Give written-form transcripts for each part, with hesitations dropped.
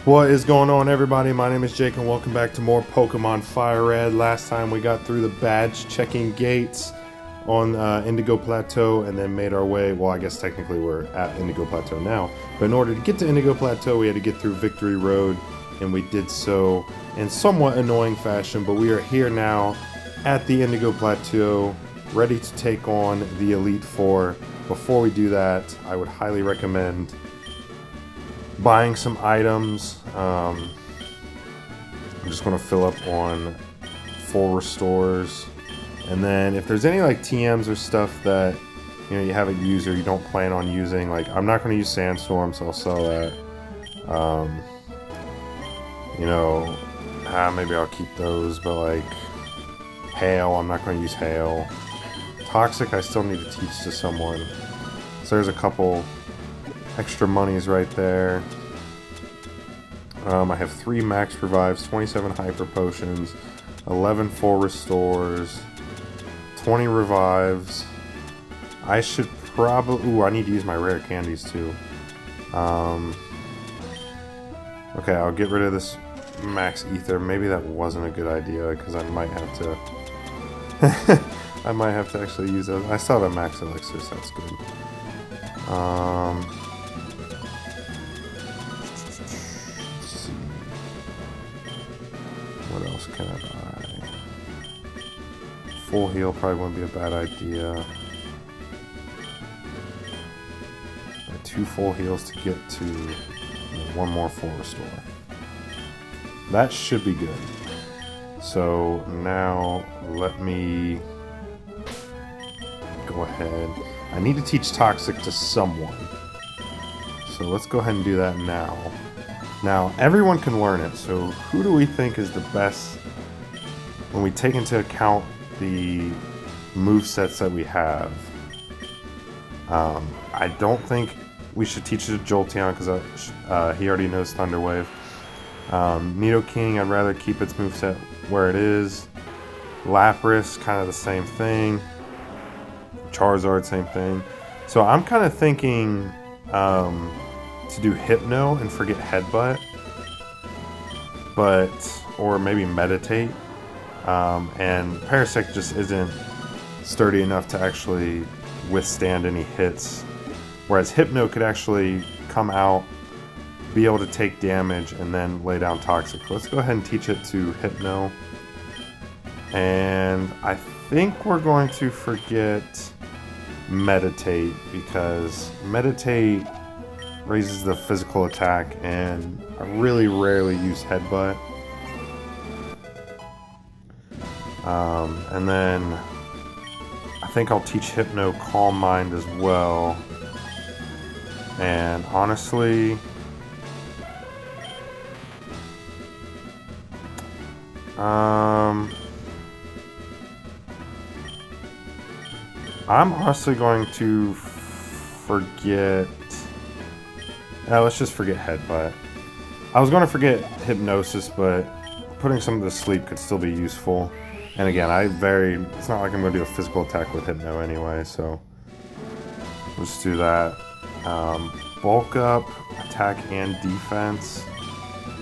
What is going on, everybody? My name is Jake and welcome back to more Pokemon Fire Red. Last time we got through the badge checking gates on Indigo Plateau and then made our way, well, I guess technically we're at Indigo Plateau now, but in order to get to Indigo Plateau we had to get through Victory Road, and we did so in somewhat annoying fashion, but we are here now at the Indigo Plateau, ready to take on the Elite Four. Before we do that, I would highly recommend buying some items. I'm just going to fill up on full restores, and then if there's any like TMs or stuff that you haven't used or you don't plan on using, like I'm not going to use Sandstorm, so I'll sell that. Maybe I'll keep those, but like Hail, I'm not going to use Hail. Toxic, I still need to teach to someone. So there's a couple extra monies right there. I have 3 max revives, 27 hyper potions, 11 full restores, 20 revives. I should probably... Ooh, I need to use my rare candies too. Okay, I'll get rid of this max ether. Maybe that wasn't a good idea because I might have to... I might have to actually use those. I still have a max elixir, so that's good. Let's see. What else can I buy? Full heal probably wouldn't be a bad idea. 2 full heals to get to 1 more full restore. That should be good. So now let me go ahead. I need to teach Toxic to someone. So let's go ahead and do that now. Now, everyone can learn it, so who do we think is the best when we take into account the movesets that we have? I don't think we should teach it to Jolteon because he already knows Thunder Wave. Nidoking, I'd rather keep its moveset where it is. Lapras, kind of the same thing. Charizard, same thing. So I'm kind of thinking to do Hypno and forget Headbutt, or maybe Meditate. And Parasect just isn't sturdy enough to actually withstand any hits, whereas Hypno could actually come out, be able to take damage, and then lay down Toxic. Let's go ahead and teach it to Hypno. And I think we're going to forget Meditate, because Meditate raises the physical attack, and I really rarely use Headbutt. And then I think I'll teach Hypno Calm Mind as well. And honestly, I'm honestly going to forget... let's just forget Headbutt. I was going to forget Hypnosis, but putting some to sleep could still be useful. And again, it's not like I'm going to do a physical attack with Hypno anyway, so let's do that. Bulk up, attack and defense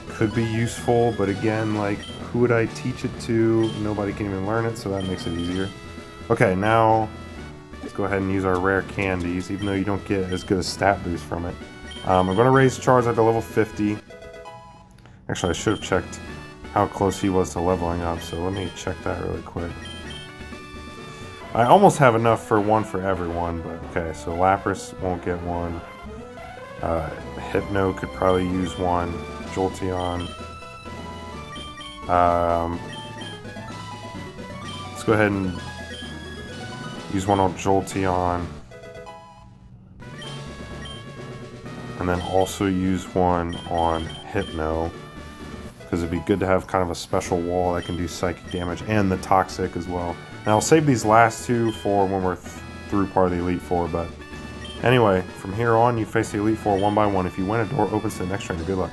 could be useful, but again, like, who would I teach it to? Nobody can even learn it, so that makes it easier. Okay, now let's go ahead and use our rare candies, even though you don't get as good a stat boost from it. I'm going to raise Charizard to level 50. Actually, I should have checked how close he was to leveling up, so let me check that really quick. I almost have enough for 1 for everyone, but okay, so Lapras won't get 1. Hypno could probably use 1. Jolteon. Let's go ahead and use 1 on Jolteon. And then also use 1 on Hypno, because it'd be good to have kind of a special wall that can do psychic damage, and the Toxic as well. And I'll save these last 2 for when we're through part of the Elite Four, but anyway, from here on, you face the Elite Four 1 by 1. If you win, a door opens to the next trainer. Good luck.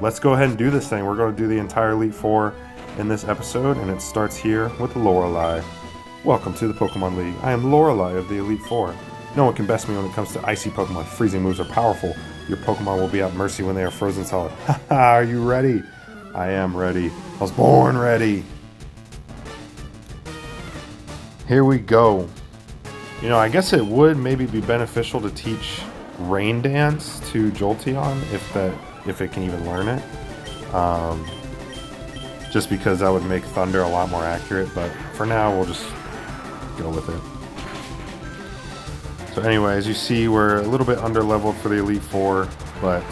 Let's go ahead and do this thing. We're going to do the entire Elite Four in this episode, and it starts here with Lorelei. Welcome to the Pokemon League. I am Lorelei of the Elite Four. No one can best me when it comes to icy Pokemon. Freezing moves are powerful, Your Pokemon will be at mercy when they are frozen solid. Haha, are you ready? I am ready. I was born ready. Here we go. You know, I guess it would maybe be beneficial to teach Rain Dance to Jolteon if it can even learn it. Just because that would make Thunder a lot more accurate, but for now we'll just go with it. So anyway, as you see, we're a little bit under leveled for the Elite Four, but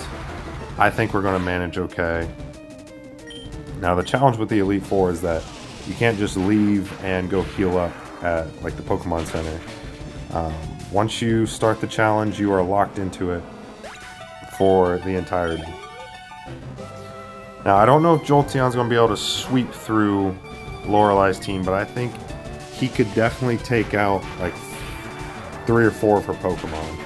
I think we're going to manage okay. Now the challenge with the Elite Four is that you can't just leave and go heal up at like the Pokemon Center. Once you start the challenge, you are locked into it for the entirety. Now I don't know if Jolteon's going to be able to sweep through Lorelei's team, but I think he could definitely take out like 3 or 4 of her Pokemon.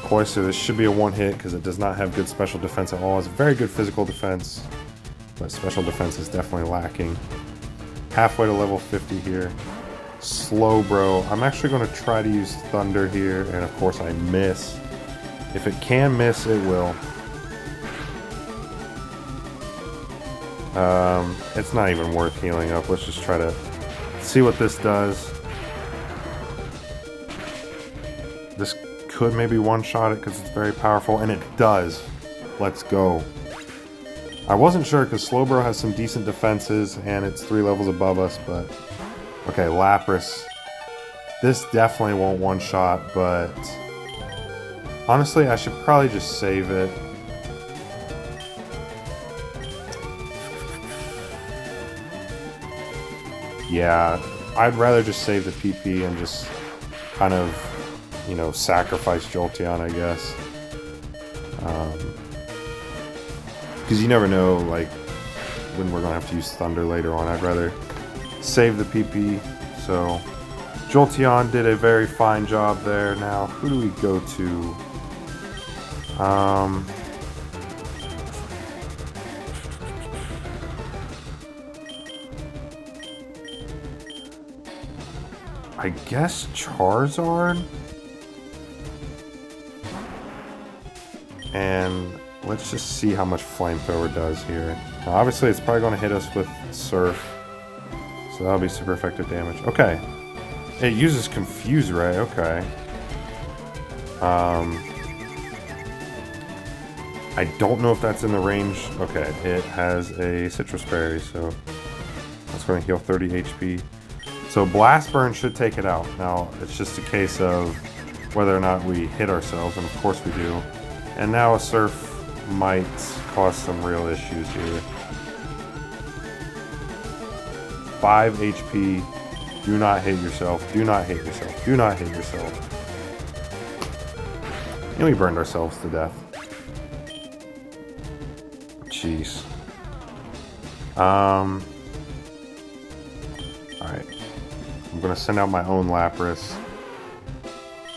Cloyster, this should be a one-hit because it does not have good special defense at all. It's very good physical defense, but special defense is definitely lacking. Halfway to level 50 here. Slowbro. I'm actually going to try to use Thunder here, and of course I miss. If it can miss, it will. It's not even worth healing up. Let's just try to see what this does. This could maybe one-shot it because it's very powerful, and it does. Let's go. I wasn't sure because Slowbro has some decent defenses, and it's 3 levels above us, but... Okay, Lapras. This definitely won't one-shot, but... Honestly, I should probably just save it. Yeah, I'd rather just save the PP and just kind of, you know, sacrifice Jolteon, I guess. Because you never know, like, when we're going to have to use Thunder later on. I'd rather save the PP. So, Jolteon did a very fine job there. Now, who do we go to? I guess Charizard? And let's just see how much Flamethrower does here. Now, obviously, it's probably going to hit us with Surf. So that'll be super effective damage. Okay. It uses Confuse Ray. Okay. I don't know if that's in the range. Okay. It has a Citrus Berry, so that's going to heal 30 HP. So Blast Burn should take it out. Now, it's just a case of whether or not we hit ourselves, and of course we do. And now a Surf might cause some real issues here. 5 HP. Do not hit yourself. Do not hit yourself. Do not hit yourself. And we burned ourselves to death. Jeez. Alright. I'm going to send out my own Lapras.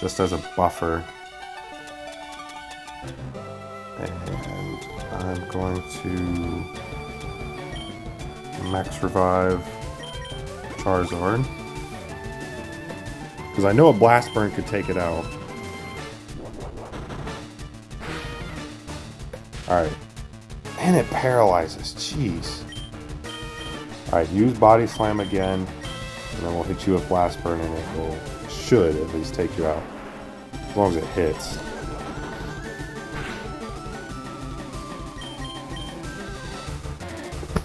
Just as a buffer. And I'm going to Max Revive Charizard. Because I know a Blast Burn could take it out. Alright. And it paralyzes. Jeez. Alright, use Body Slam again. And then we'll hit you with Blast Burn and it will, should at least take you out. As long as it hits.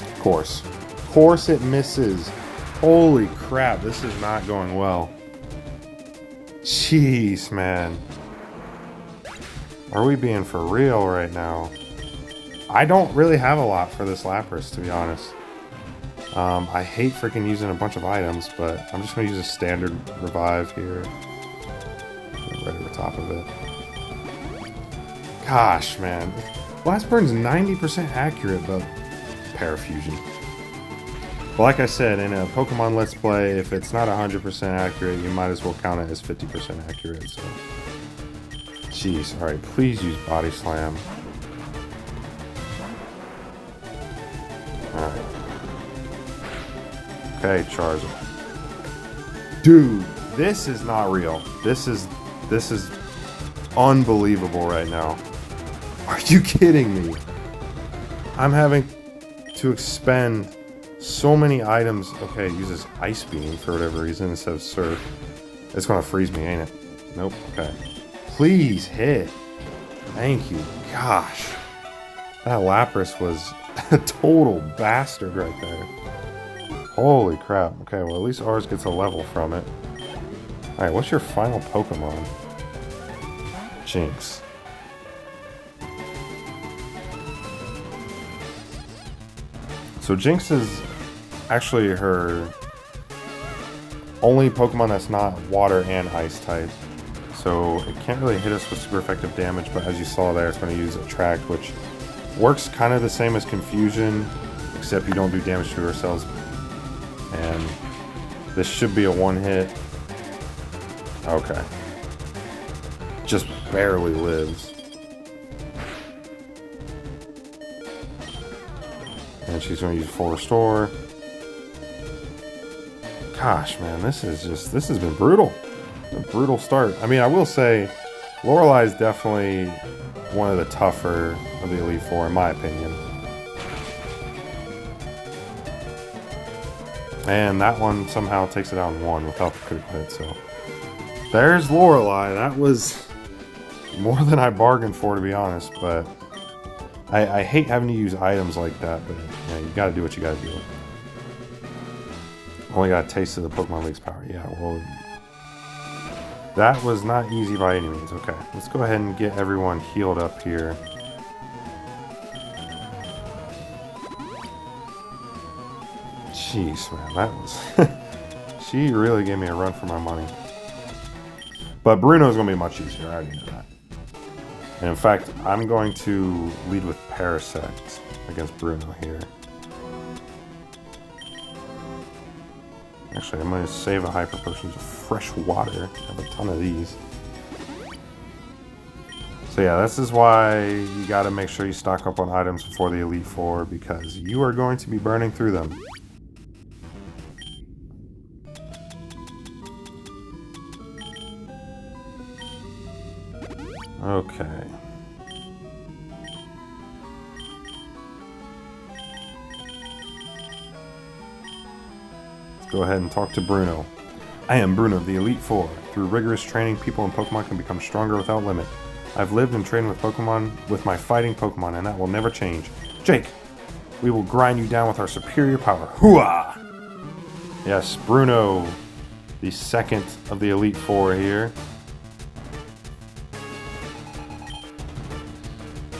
Of course. Of course it misses. Holy crap, this is not going well. Jeez, man. Are we being for real right now? I don't really have a lot for this Lapras, to be honest. I hate freaking using a bunch of items, but I'm just going to use a standard revive here. Right over top of it. Gosh, man. Blast Burn's 90% accurate, but Parafusion. But like I said, in a Pokemon Let's Play, if it's not 100% accurate, you might as well count it as 50% accurate, so... Jeez, alright, please use Body Slam. Alright. Okay, Charizard. Dude, this is not real. This is unbelievable right now. Are you kidding me? I'm having to expend so many items. Okay, it uses Ice Beam for whatever reason instead of Surf. It's gonna freeze me, ain't it? Nope, okay. Please hit. Thank you. Gosh. That Lapras was a total bastard right there. Holy crap. Okay, well at least ours gets a level from it. Alright, what's your final Pokemon? Jinx. So Jinx is actually her only Pokemon that's not water and ice type. So it can't really hit us with super effective damage, but as you saw there, it's going to use Attract, which works kind of the same as Confusion, except you don't do damage to yourselves. And this should be a one-hit. Okay. Just barely lives. And she's going to use Full Restore. Gosh, man, this has been brutal. A brutal start. I mean, I will say, Lorelei is definitely one of the tougher of the Elite Four, in my opinion. And that one somehow takes it out in one without the critical hit, so... There's Lorelei. That was more than I bargained for, to be honest, but... I hate having to use items like that, but you gotta do what you gotta do. Only got a taste of the Pokemon League's power. Yeah, well... That was not easy by any means. Okay, let's go ahead and get everyone healed up here. Jeez, man, that was... She really gave me a run for my money. But Bruno's going to be much easier, I already know that. And in fact, I'm going to lead with Parasect against Bruno here. Actually, I'm going to save a Hyper Potion of fresh water. I have a ton of these. So yeah, this is why you got to make sure you stock up on items before the Elite Four, because you are going to be burning through them. Okay. Let's go ahead and talk to Bruno. I am Bruno, the Elite Four. Through rigorous training, people and Pokemon can become stronger without limit. I've lived and trained with Pokemon, with my fighting Pokemon, and that will never change. Jake, we will grind you down with our superior power. Hooah! Yes, Bruno, the second of the Elite Four here.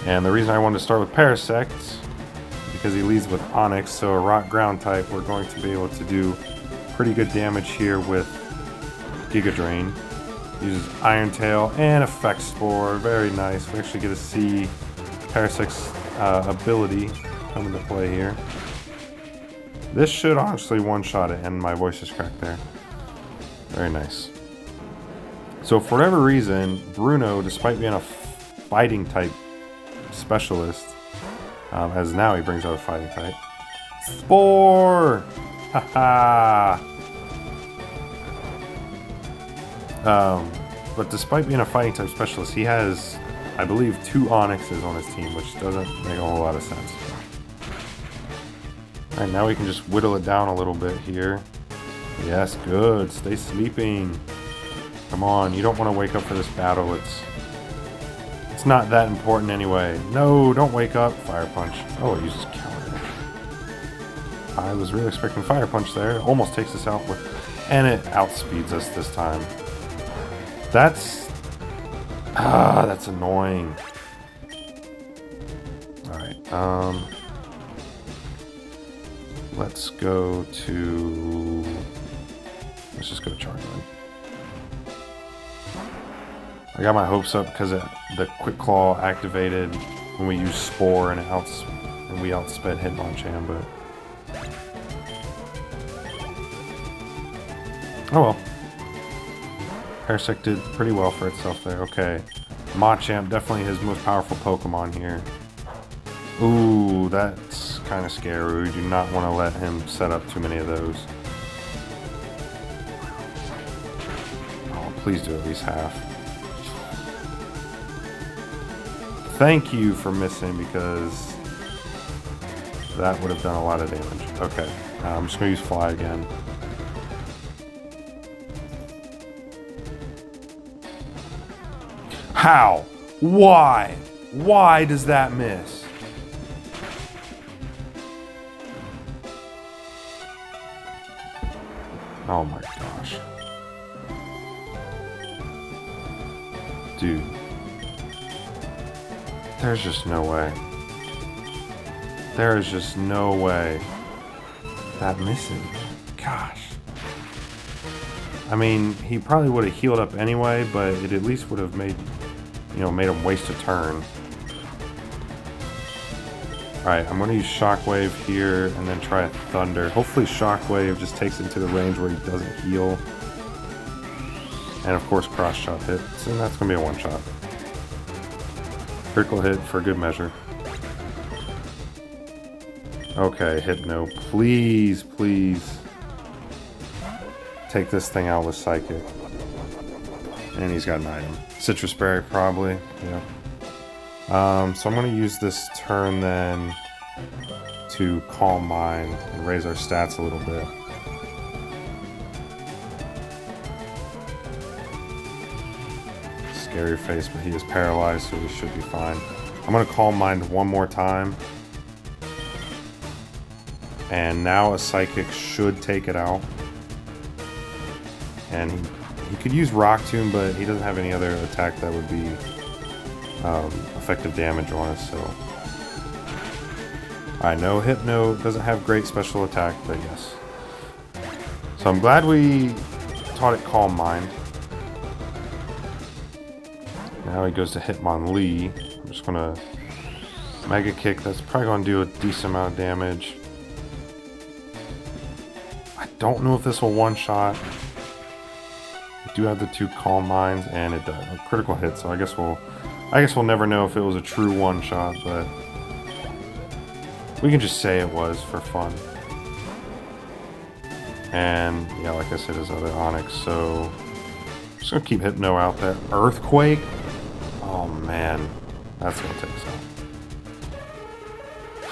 And the reason I wanted to start with Parasect, because he leads with Onix, so a rock ground type, we're going to be able to do pretty good damage here with Giga Drain. Uses Iron Tail and Effect Spore, very nice. We actually get to see Parasect's ability come into play here. This should honestly one-shot it, and my voice is cracked there. Very nice. So for whatever reason, Bruno, despite being a fighting type specialist, as now he brings out a fighting type. Spore! Haha! But despite being a fighting type specialist, he has, I believe, 2 Onixes on his team, which doesn't make a whole lot of sense. Alright, now we can just whittle it down a little bit here. Yes, good. Stay sleeping. Come on, you don't want to wake up for this battle. It's not that important anyway. No, don't wake up. Fire Punch. Oh, it uses Counter. I was really expecting Fire Punch there. It almost takes us out with... And it outspeeds us this time. That's annoying. Alright, let's go to... Let's just go to Charizard. I got my hopes up because the Quick Claw activated when we used Spore and we outsped Hitmonchan, but... Oh well. Parasect did pretty well for itself there. Okay. Machamp, definitely his most powerful Pokemon here. Ooh, that's kind of scary. We do not want to let him set up too many of those. Oh, please do at least half. Thank you for missing, because that would have done a lot of damage. Okay, I'm just going to use fly again. How? Why? Why does that miss? Oh my gosh. Dude. There's just no way. There is just no way that misses. Gosh. I mean, he probably would have healed up anyway, but it at least would have made, made him waste a turn. Alright, I'm going to use Shockwave here and then try a Thunder. Hopefully Shockwave just takes it to the range where he doesn't heal. And of course Cross Chop hits, and that's going to be a one-shot. Critical hit for good measure. Okay, Hypno, please, please take this thing out with Psychic. And he's got an item. Citrus Berry, probably, yeah. So I'm going to use this turn then to Calm Mind and raise our stats a little bit. Scary face, but he is paralyzed, so we should be fine. I'm going to Calm Mind one more time. And now a Psychic should take it out. And he could use Rock Tomb, but he doesn't have any other attack that would be effective damage on us, so... I know Hypno doesn't have great special attack, but yes. So I'm glad we taught it Calm Mind. Now he goes to Hitmonlee. I'm just gonna Mega Kick. That's probably gonna do a decent amount of damage. I don't know if this will one-shot. We do have the two Calm Minds, and it does a critical hit. So I guess we'll never know if it was a true one-shot, but we can just say it was for fun. And yeah, like I said, his other Onyx. So I'm just gonna keep Hypno out there. Earthquake. Oh man, that's gonna take us out.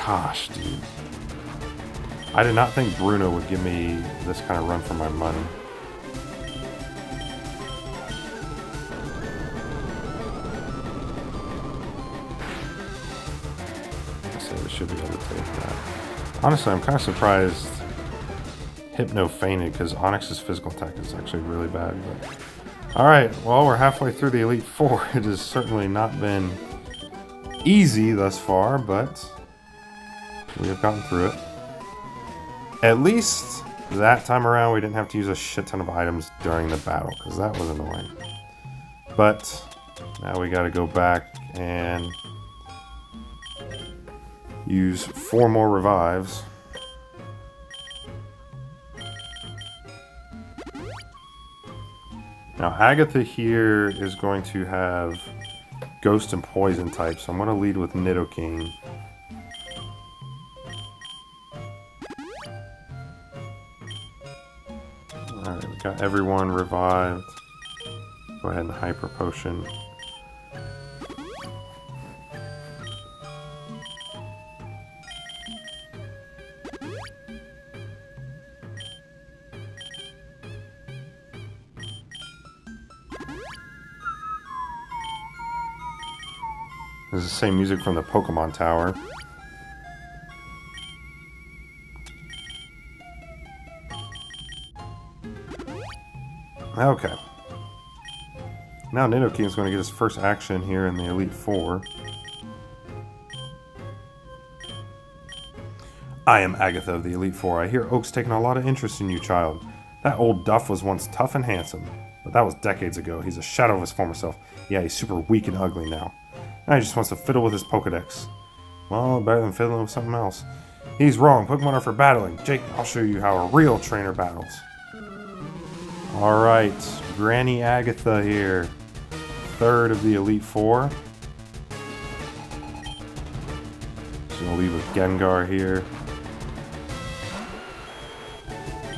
Gosh, dude. I did not think Bruno would give me this kind of run for my money. I said we should be able to take that. Honestly, I'm kind of surprised Hypno fainted, because Onyx's physical attack is actually really bad. But... Alright, well, we're halfway through the Elite Four. It has certainly not been easy thus far, but we have gotten through it. At least that time around we didn't have to use a shit ton of items during the battle, because that was annoying. But now we gotta go back and use 4 more revives. Now Agatha here is going to have Ghost and Poison type, so I'm going to lead with Nidoking. Alright, we got everyone revived. Go ahead and Hyper Potion. This is the same music from the Pokémon Tower. Okay. Now Nidoking is going to get his first action here in the Elite Four. I am Agatha of the Elite Four. I hear Oak's taken a lot of interest in you, child. That old Duff was once tough and handsome, but that was decades ago. He's a shadow of his former self. Yeah, he's super weak and ugly now. Now he just wants to fiddle with his Pokedex. Well, better than fiddling with something else. He's wrong. Pokemon are for battling. Jake, I'll show you how a real trainer battles. Alright, Granny Agatha here. Third of the Elite Four. Just gonna leave with Gengar here.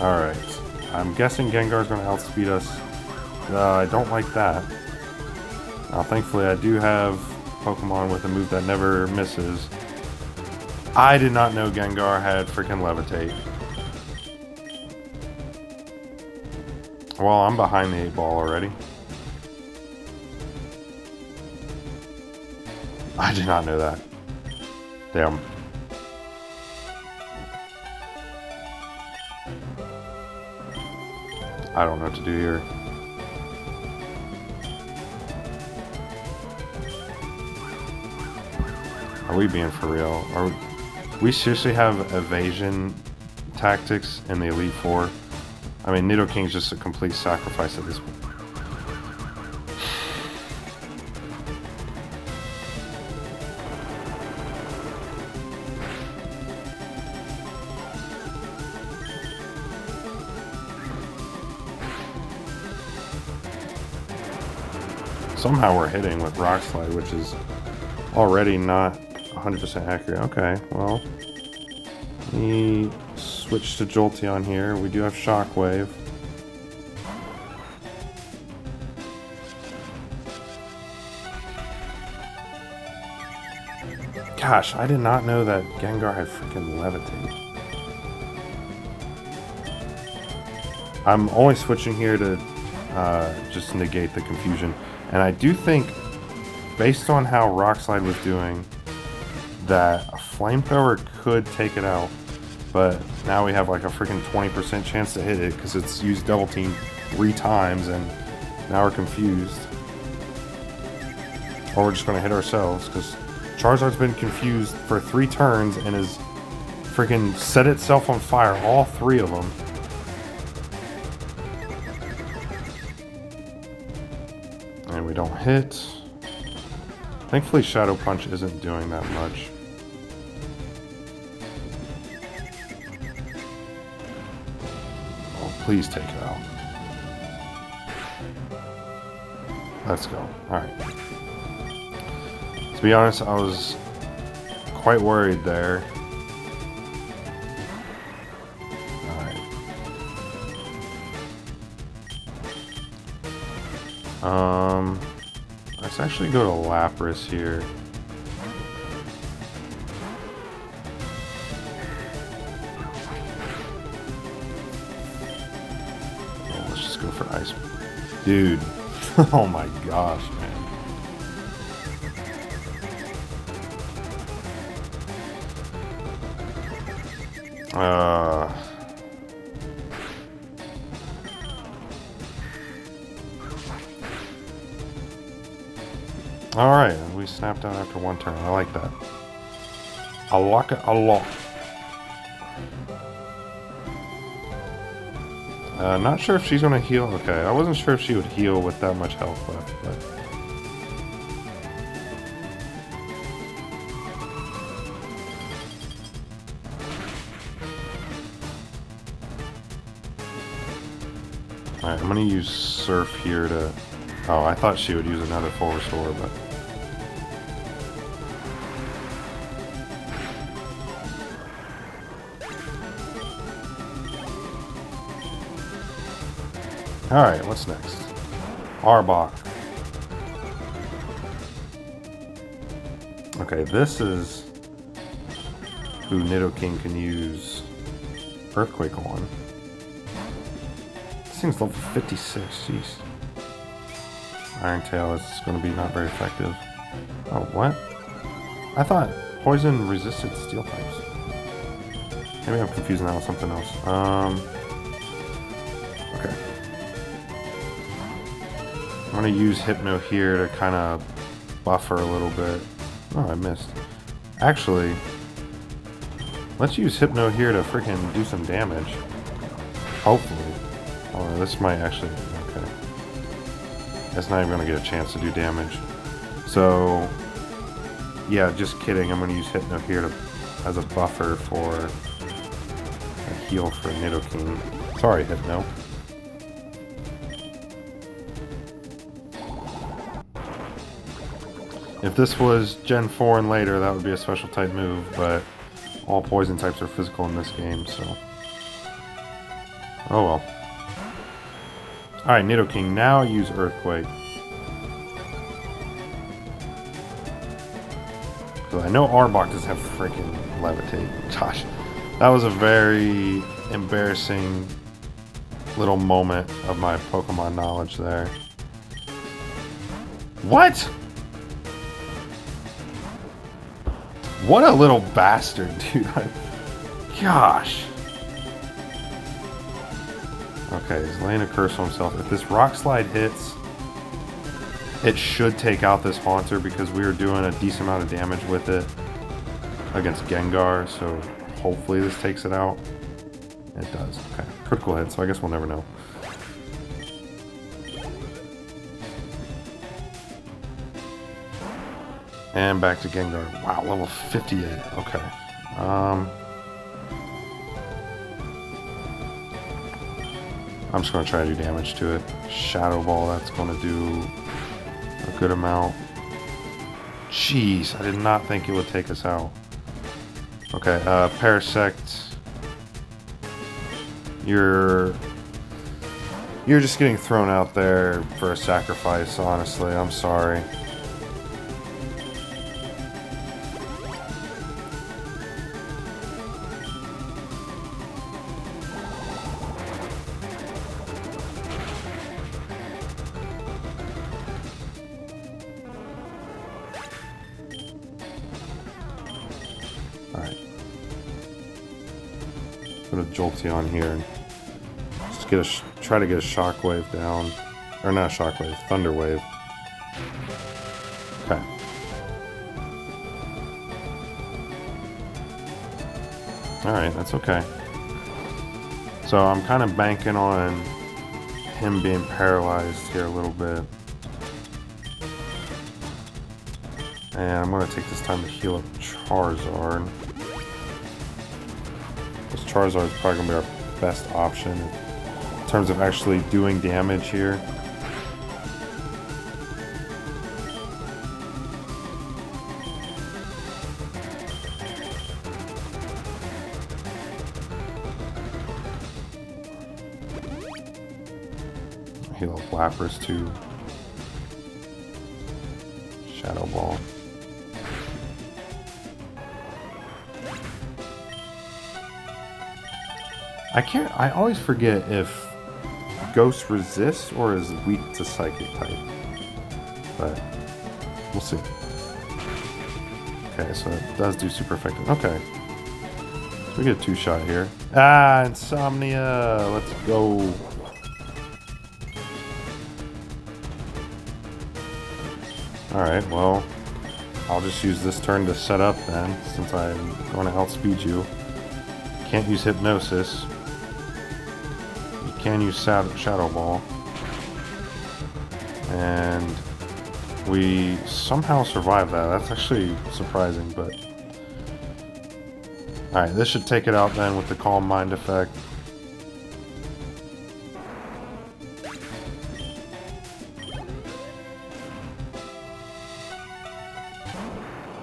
Alright. I'm guessing Gengar's gonna outspeed us. I don't like that. Now, thankfully, I do have Pokemon with a move that never misses. I did not know Gengar had freaking Levitate. Well, I'm behind the 8-ball already. I did not know that. Damn. I don't know what to do here. Are we being for real? Are we seriously have evasion tactics in the Elite Four? I mean, Nidoking's just a complete sacrifice at this point. Somehow we're hitting with Rock Slide, which is already not 100% accurate. Okay, well, we switch to Jolteon here. We do have Shockwave. Gosh, I did not know that Gengar had freaking Levitate. I'm only switching here to just negate the confusion. And I do think, based on how Rock Slide was doing, that a Flamethrower could take it out. But now we have like a freaking 20% chance to hit it because it's used Double Team 3 times, and now we're confused. Or we're just going to hit ourselves because Charizard's been confused for 3 turns and has freaking set itself on fire, all 3 of them. And we don't hit. Thankfully, Shadow Punch isn't doing that much. Oh, please take it out. Let's go. Alright. To be honest, I was quite worried there. Let's actually go to Lapras here. Yeah, let's just go for Ice. Dude. Oh my gosh, man. Alright, we snapped out after 1 turn. I like that. I like it a lot. Not sure if she's going to heal. Okay, I wasn't sure if she would heal with that much health left, but... Alright, I'm going to use Surf here to... Oh, I thought she would use another full restore, but... Alright, what's next? Arbok. Okay, this is who Nidoking can use Earthquake on. This thing's level 56, jeez. Iron Tail is going to be not very effective. Oh, what? I thought poison resisted steel types. Maybe I'm confusing that with something else. Okay. I'm going to use Hypno here to kind of buffer a little bit. Oh, I missed. Actually, let's use Hypno here to freaking do some damage. Hopefully. Oh, this might actually... Okay. That's not even going to get a chance to do damage. So, yeah, just kidding. I'm going to use Hypno here to, as a buffer for a heal for Nidoking. Sorry, Hypno. If this was Gen 4 and later, that would be a special type move, but all poison types are physical in this game, so... Oh well. Alright, Nidoking, now use Earthquake. So I know Arbok doesn't have freaking levitate. Gosh, that was a very embarrassing little moment of my Pokemon knowledge there. What? What a little bastard, dude. Gosh. Okay, he's laying a curse on himself. If this Rock Slide hits, it should take out this Haunter because we were doing a decent amount of damage with it against Gengar, so hopefully this takes it out. It does. Okay, critical hit, so I guess we'll never know. And back to Gengar. Wow, level 58. Okay. I'm just going to try to do damage to it. Shadow Ball, that's going to do a good amount. Jeez, I did not think it would take us out. Okay, Parasect. You're just getting thrown out there for a sacrifice, honestly. I'm sorry. Alright. Put a Jolty on here and just try to get a Shockwave down. Or not a Shockwave, Thunder Wave. Okay. Alright, that's okay. So I'm kind of banking on him being paralyzed here a little bit. And I'm going to take this time to heal up Charizard. This Charizard is probably going to be our best option in terms of actually doing damage here. Heal up Lapras too. Shadow Ball. I always forget if Ghost resists or is weak to Psychic type. But we'll see. Okay, so it does do super effective. Okay. So we get a 2-shot here. Ah, Insomnia! Let's go. Alright, well, I'll just use this turn to set up then, since I'm going to outspeed you. Can't use Hypnosis. You can use Shadow Ball. And we somehow survived that. That's actually surprising, but... Alright, this should take it out then with the Calm Mind effect.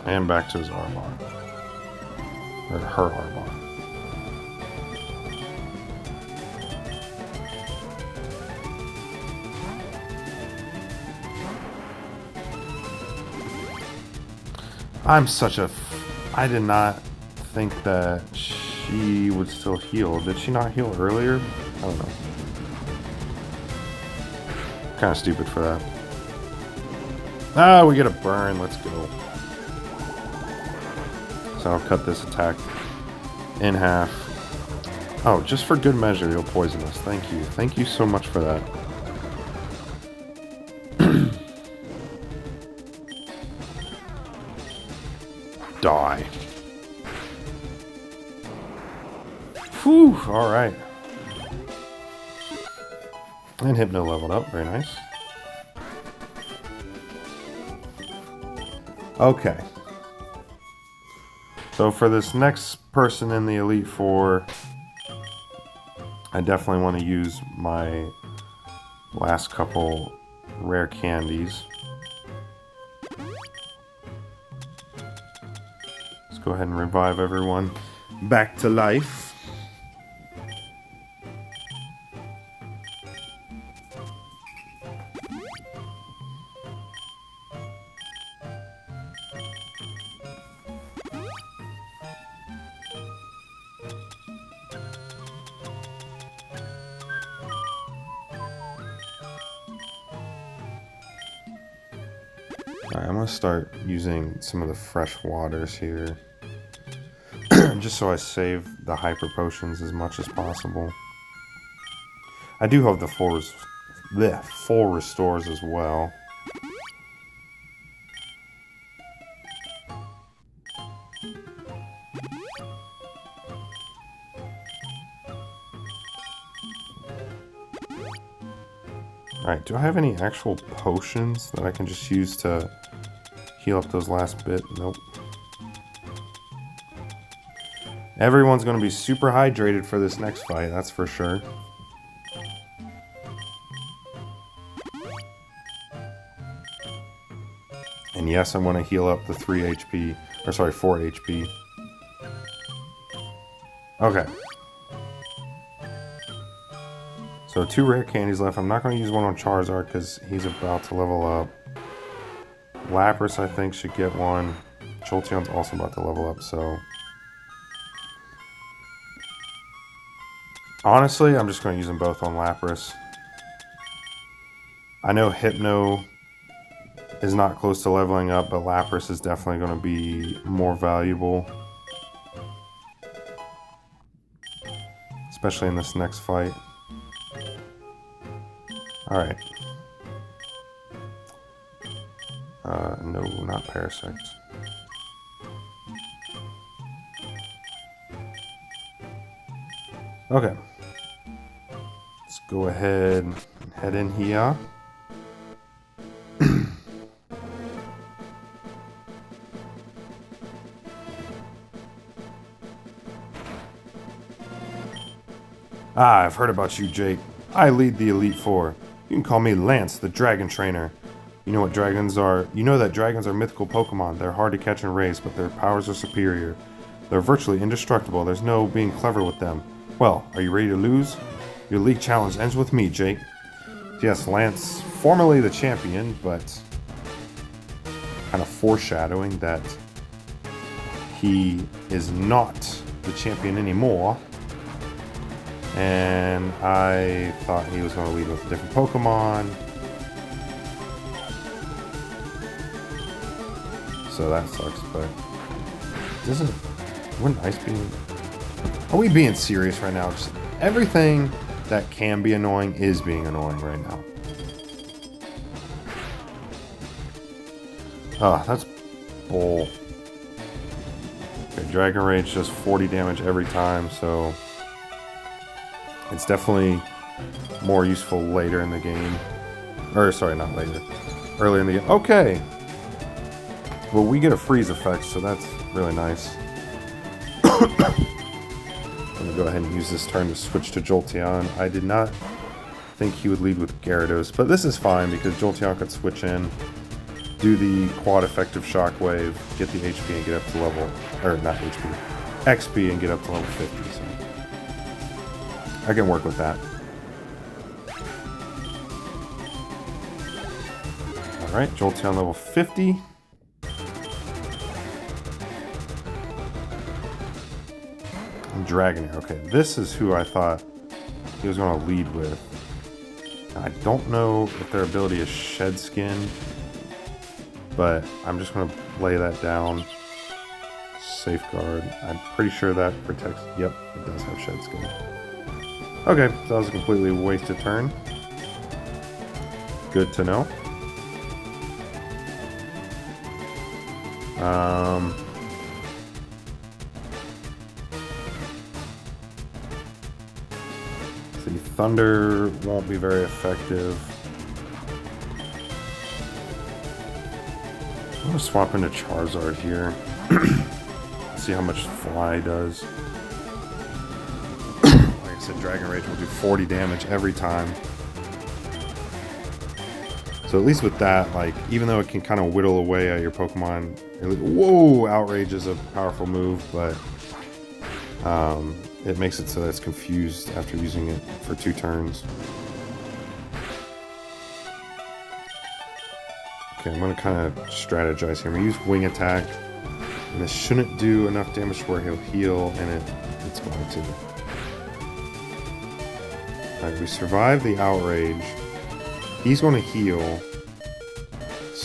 And back to his Arbok. Or her Arbok. I'm such a... I did not think that she would still heal. Did she not heal earlier? I don't know. Kind of stupid for that. Ah, we get a burn. Let's go. So I'll cut this attack in half. Oh, just for good measure, you'll poison us. Thank you. Thank you so much for that. Die. Whew, alright. And Hypno leveled up, very nice. Okay. So for this next person in the Elite Four, I definitely want to use my last couple rare candies. Let's go ahead and revive everyone back to life. Alright, I'm going to start using some of the fresh waters here. Just so I save the hyper potions as much as possible. I do have the full restores as well. Alright, do I have any actual potions that I can just use to heal up those last bit? Nope. Everyone's going to be super hydrated for this next fight, that's for sure. And yes, I'm going to heal up the 3 HP, or sorry, 4 HP. Okay. So 2 rare candies left. I'm not going to use one on Charizard because he's about to level up. Lapras, I think, should get one. Jolteon's also about to level up, so... Honestly, I'm just going to use them both on Lapras. I know Hypno is not close to leveling up, but Lapras is definitely going to be more valuable. Especially in this next fight. Alright. No, not Parasect. Okay. Let's go ahead and head in here. I've heard about you, Jake. I lead the Elite Four. You can call me Lance, the Dragon Trainer. You know what dragons are? You know that dragons are mythical Pokémon. They're hard to catch and raise, but their powers are superior. They're virtually indestructible. There's no being clever with them. Well, are you ready to lose? Your league challenge ends with me, Jake. Yes, Lance, formerly the champion, but kind of foreshadowing that he is not the champion anymore. And I thought he was going to lead with a different Pokemon. So that sucks, but wouldn't Ice Beam... Are we being serious right now? Just everything that can be annoying is being annoying right now. Oh, that's bull. Okay, Dragon Rage does 40 damage every time, so it's definitely more useful later in the game. Or, sorry, not later. Earlier in the game. Okay! Well, we get a freeze effect, so that's really nice. I'm going to go ahead and use this turn to switch to Jolteon. I did not think he would lead with Gyarados, but this is fine because Jolteon could switch in, do the quad effective Shockwave, get the HP and get up to level... Or, not HP. XP and get up to level 50, so... I can work with that. Alright, Jolteon level 50. And Dragonair. Okay, this is who I thought he was going to lead with. I don't know if their ability is Shed Skin, but I'm just going to lay that down. Safeguard. I'm pretty sure that protects... Yep, it does have Shed Skin. Okay, so that was a completely wasted turn. Good to know. See, Thunder won't be very effective. I'm gonna swap into Charizard here. See how much Fly does. Like I said, Dragon Rage will do 40 damage every time. So at least with that, like, even though it can kind of whittle away at your Pokemon, whoa, Outrage is a powerful move, but it makes it so that it's confused after using it for 2 turns. Okay, I'm going to kind of strategize here. I'm going to use Wing Attack, and this shouldn't do enough damage to where he'll heal, and it's going to. Alright, we survive the Outrage. He's going to heal,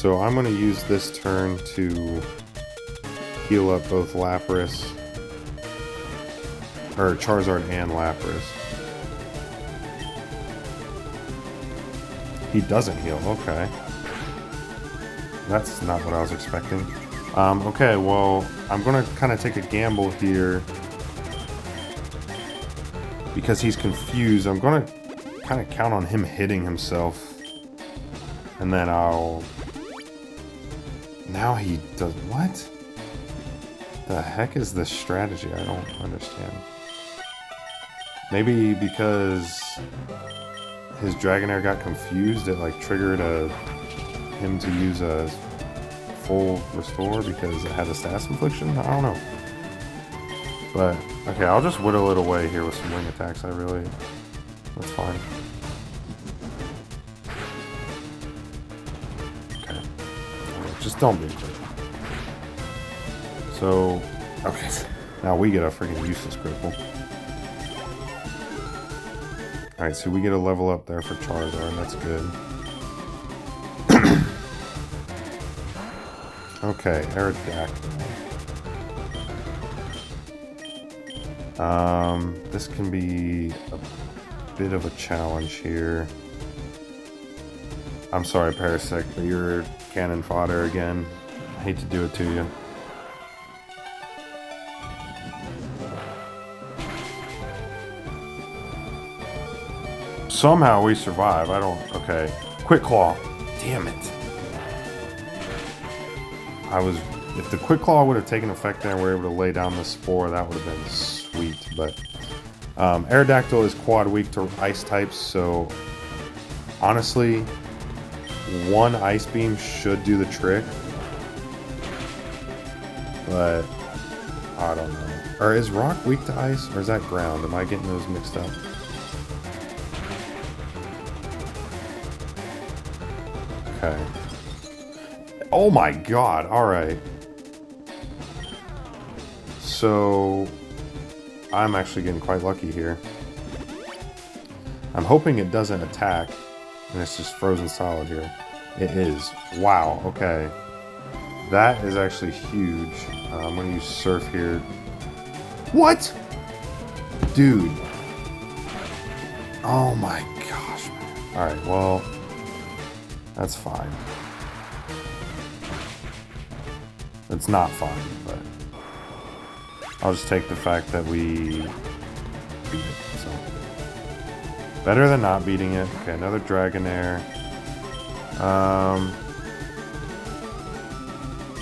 so I'm going to use this turn to heal up both Lapras, or Charizard and Lapras. He doesn't heal, okay. That's not what I was expecting. Okay, well, I'm going to kind of take a gamble here. Because he's confused, I'm going to kind of count on him hitting himself. And then I'll... Now he does... What? The heck is this strategy? I don't understand. Maybe because his Dragonair got confused, it like triggered him to use a full restore because it had a status infliction? I don't know. But, okay, I'll just whittle it away here with some wing attacks. That's fine. Okay. Just don't be a jerk. So, okay. Now we get a freaking useless critical. Alright, so we get a level up there for Charizard. That's good. Okay, Aerodactyl. This can be a bit of a challenge here. I'm sorry, Parasect, but you're cannon fodder again. I hate to do it to you. Somehow we survive. I don't... Okay. Quick Claw. Damn it. If the Quick Claw would have taken effect there and we were able to lay down the Spore, that would have been sweet, but... Aerodactyl is quad weak to ice types, so... Honestly, one Ice Beam should do the trick. But... I don't know. Or is Rock weak to ice, or is that ground? Am I getting those mixed up? Okay. Oh my god, alright. So, I'm actually getting quite lucky here. I'm hoping it doesn't attack, and it's just frozen solid here. It is. Wow, okay. That is actually huge. I'm going to use Surf here. What? Dude. Oh my gosh, man. Alright, well, that's fine. It's not fine, but I'll just take the fact that we beat it, so. Better than not beating it. Okay, another Dragonair.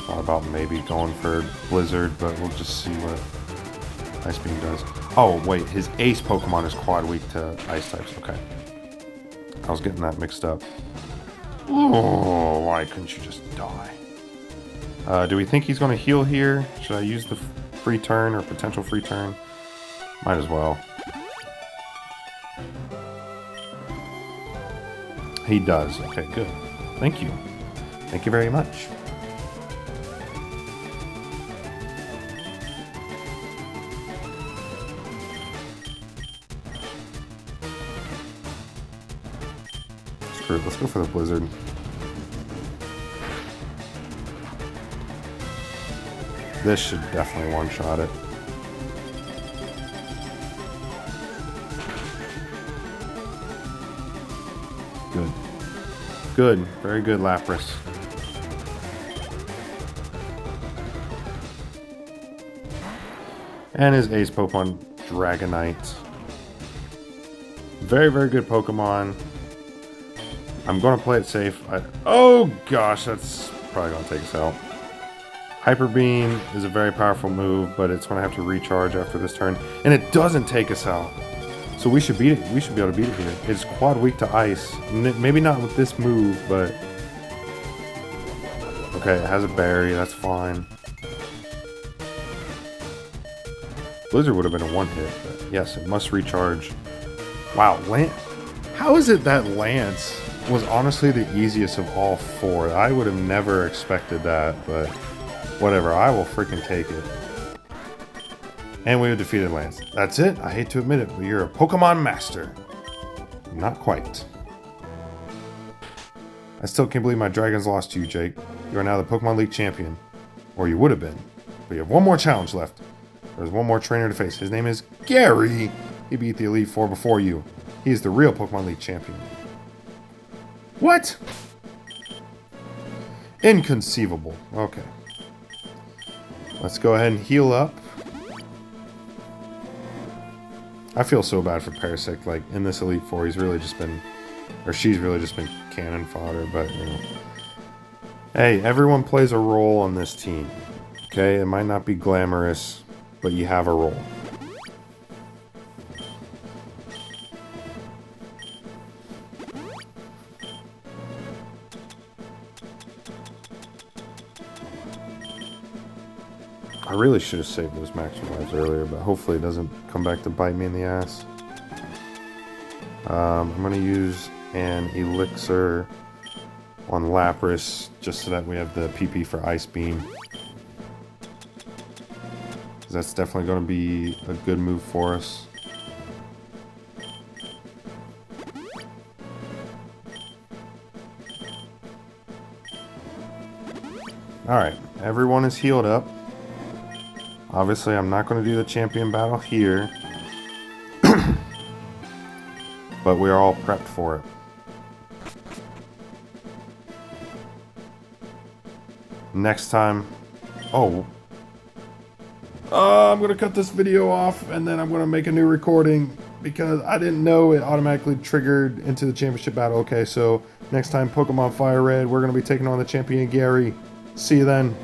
Thought about maybe going for Blizzard, but we'll just see what Ice Beam does. Oh, wait, his Ace Pokemon is quad weak to Ice types. Okay. I was getting that mixed up. Oh, why couldn't you just die? Do we think he's going to heal here? Should I use the free turn or potential free turn? Might as well. He does. Okay, good. Thank you. Thank you very much. Screw it. Let's go for the Blizzard. This should definitely one-shot it. Good. Good. Very good, Lapras. And his Ace Pokemon, Dragonite. Very, very good Pokemon. I'm going to play it safe. Oh, gosh, that's probably going to take us out. Hyper Beam is a very powerful move, but it's going to have to recharge after this turn. And it doesn't take us out. So we should beat it. We should be able to beat it here. It's quad weak to ice. Maybe not with this move, but... Okay, it has a berry. That's fine. Blizzard would have been a one-hit, but yes, it must recharge. Wow, how is it that Lance was honestly the easiest of all four? I would have never expected that, but... Whatever, I will freaking take it. And we have defeated Lance. That's it. I hate to admit it, but you're a Pokemon master. Not quite. I still can't believe my dragons lost to you, Jake. You are now the Pokemon League champion. Or you would have been. But you have one more challenge left. There's one more trainer to face. His name is Gary. He beat the Elite Four before you. He is the real Pokemon League champion. What? Inconceivable. Okay. Let's go ahead and heal up. I feel so bad for Parasect. Like, in this Elite Four, he's really just been... Or she's really just been cannon fodder, but, you know. Hey, everyone plays a role on this team. Okay? It might not be glamorous, but you have a role. I really should have saved those maximum lives earlier, but hopefully it doesn't come back to bite me in the ass. I'm going to use an elixir on Lapras just so that we have the PP for Ice Beam. That's definitely going to be a good move for us. Alright, everyone is healed up. Obviously, I'm not going to do the champion battle here. But we are all prepped for it. Next time... Oh. I'm going to cut this video off and then I'm going to make a new recording because I didn't know it automatically triggered into the championship battle. Okay, so next time Pokemon Fire Red, we're going to be taking on the champion Gary. See you then.